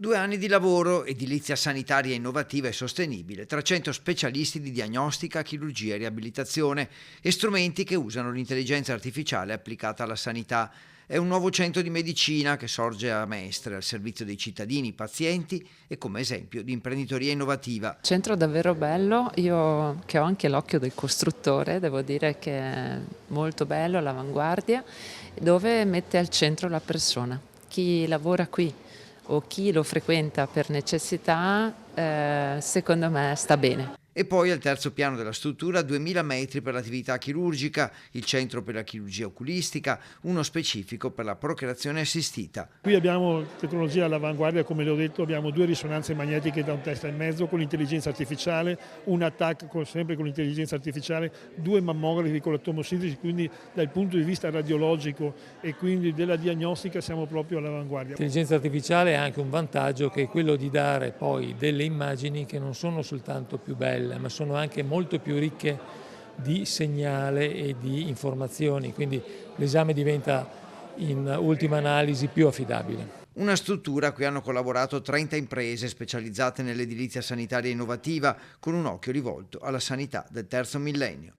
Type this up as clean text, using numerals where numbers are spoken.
2 anni di lavoro, edilizia sanitaria innovativa e sostenibile, 300 specialisti di diagnostica, chirurgia e riabilitazione e strumenti che usano l'intelligenza artificiale applicata alla sanità. È un nuovo centro di medicina che sorge a Mestre, al servizio dei cittadini, pazienti e come esempio di imprenditoria innovativa. Centro davvero bello, io che ho anche l'occhio del costruttore, devo dire che è molto bello, all'avanguardia, dove mette al centro la persona. Chi lavora qui o chi lo frequenta per necessità, secondo me sta bene. E poi al terzo piano della struttura 2000 metri per l'attività chirurgica, il centro per la chirurgia oculistica, uno specifico per la procreazione assistita. Qui abbiamo tecnologia all'avanguardia, come le ho detto, abbiamo 2 risonanze magnetiche da 1 testa e mezzo con l'intelligenza artificiale, un TAC sempre con l'intelligenza artificiale, 2 mammografi con la tomosintesi, quindi dal punto di vista radiologico e quindi della diagnostica siamo proprio all'avanguardia. L'intelligenza artificiale ha anche un vantaggio che è quello di dare poi delle immagini che non sono soltanto più belle, ma sono anche molto più ricche di segnale e di informazioni, quindi l'esame diventa in ultima analisi più affidabile. Una struttura a cui hanno collaborato 30 imprese specializzate nell'edilizia sanitaria innovativa con un occhio rivolto alla sanità del terzo millennio.